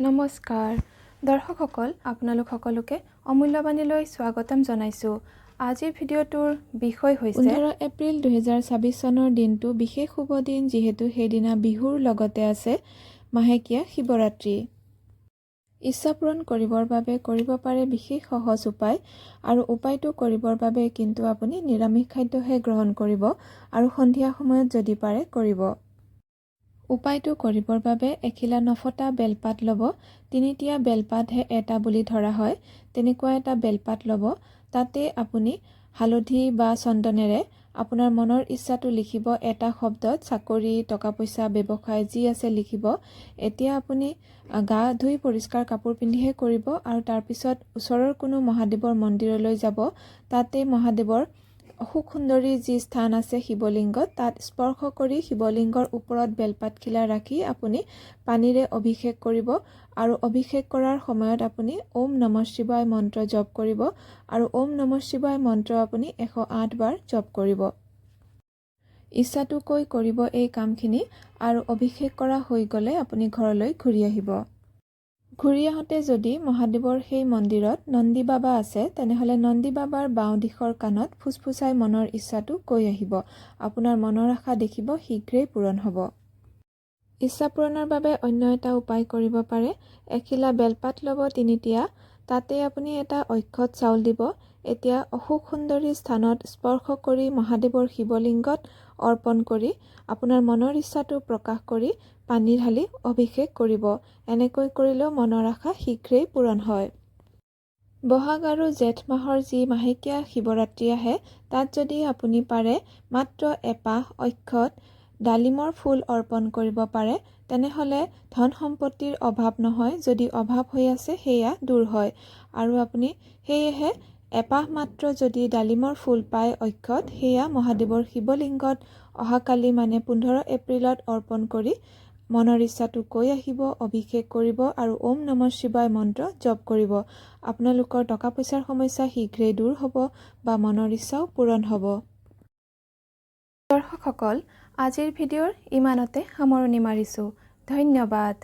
নমস্কাৰ দৰ্শকসকল আপোনালোক সকলোকে অমূল্যবাণীলৈ স্বাগতম জনাইছো। আজিৰ ভিডিঅ'টোৰ বিষয় হৈছে 15 এপ্ৰিল 2026 চনৰ দিনটো বিশেষ শুভ দিন, যিহেতু সেইদিনা বিহুৰ লগতে আছে মাহেকীয়া শিৱৰাত্ৰি। ইচ্ছা পূৰণ কৰিবৰ বাবে কৰিব পাৰে বিশেষ সহজ উপায়, আৰু উপায়টো কৰিবৰ বাবে কিন্তু আপুনি নিৰামিষ খাদ্যহে গ্ৰহণ কৰিব আৰু সন্ধিয়া সময়ত যদি পাৰে কৰিব। উপায়টো কৰিবৰ বাবে এখিলা নফটা বেলপাত ল'ব। তিনিটীয়া বেলপাতহে এটা বুলি ধৰা হয়, তেনেকুৱা এটা বেলপাত ল'ব। তাতে আপুনি হালধি বা চন্দনেৰে আপোনাৰ মনৰ ইচ্ছাটো লিখিব। এটা শব্দত চাকৰি, টকা পইচা, ব্যৱসায় যি আছে লিখিব। এতিয়া আপুনি গা ধুই পৰিষ্কাৰ কাপোৰ পিন্ধিহে কৰিব, আৰু তাৰপিছত ওচৰৰ কোনো মহাদেৱৰ মন্দিৰলৈ যাব। তাতে মহাদেৱৰ খুব সুন্দৰী যি স্থান আছে শিৱলিংগত, তাত স্পৰ্শ কৰি শিৱলিংগৰ ওপৰত বেলপাতখিলা ৰাখি আপুনি পানীৰে অভিষেক কৰিব, আৰু অভিষেক কৰাৰ সময়ত আপুনি ওম নমঃ শিৱায় মন্ত্ৰ জপ কৰিব, আৰু ওম নমঃ শিৱায় মন্ত্ৰ আপুনি 108 বাৰ জপ কৰিব। ইচ্ছাটো কৈ কৰিব এই কামখিনি, আৰু অভিষেক কৰা হৈ গ'লে আপুনি ঘৰলৈ ঘূৰি আহিব। ঘূৰি আহোঁতে যদি মহাদেৱৰ সেই মন্দিৰত নন্দী বাবা আছে, তেনেহ'লে নন্দী বাবাৰ বাওঁ দিশৰ কাণত ফুচফুচাই মনৰ ইচ্ছাটো কৈ আহিব। আপোনাৰ মনৰ আশা দেখিব শীঘ্ৰেই পূৰণ হ'ব। ইচ্ছা পূৰণৰ বাবে অন্য এটা উপায় কৰিব পাৰে। এখিলা বেলপাত ল'ব তিনিটীয়া, তাতে আপুনি এটা অক্ষত চাউল দিব। এতিয়া অসুখ সুন্দৰী স্থানত স্পৰ্শ কৰি মহাদেৱৰ শিৱলিংগত অৰ্পণ কৰি আপোনাৰ মনৰ ইচ্ছাটো প্ৰকাশ কৰি পানী ঢালি অভিষেক কৰিব। এনেকৈ কৰিলেও মনৰ আশা শীঘ্ৰেই পূৰণ হয়। বহাগ আৰু জেঠ মাহৰ যি মাহেকীয়া শিৱৰাত্ৰি আহে, তাত যদি আপুনি পাৰে মাত্ৰ এপাহ অক্ষত ডালিমৰ ফুল অৰ্পণ কৰিব পাৰে, তেনেহ'লে ধন সম্পত্তিৰ অভাৱ নহয়। যদি অভাৱ হৈ আছে সেয়া দূৰ হয়। আৰু আপুনি সেয়েহে এপাহ মাত্ৰ যদি ডালিমৰ ফুল পায় অক্ষত, সেয়া মহাদেৱৰ শিৱলিংগত অহাকালি মানে 15 এপ্ৰিলত অৰ্পণ কৰি মনৰ ইচ্ছাটো কৈ আহিব, অভিষেক কৰিব, আৰু ওম নমঃ শিৱায় মন্ত্ৰ জপ কৰিব। আপোনালোকৰ টকা পইচাৰ সমস্যা শীঘ্ৰেই দূৰ হ'ব বা মনৰ ইচ্ছাও পূৰণ হ'ব। দৰ্শকসকল, আজিৰ ভিডিঅ'ৰ ইমানতে সামৰণি মাৰিছোঁ। ধন্যবাদ।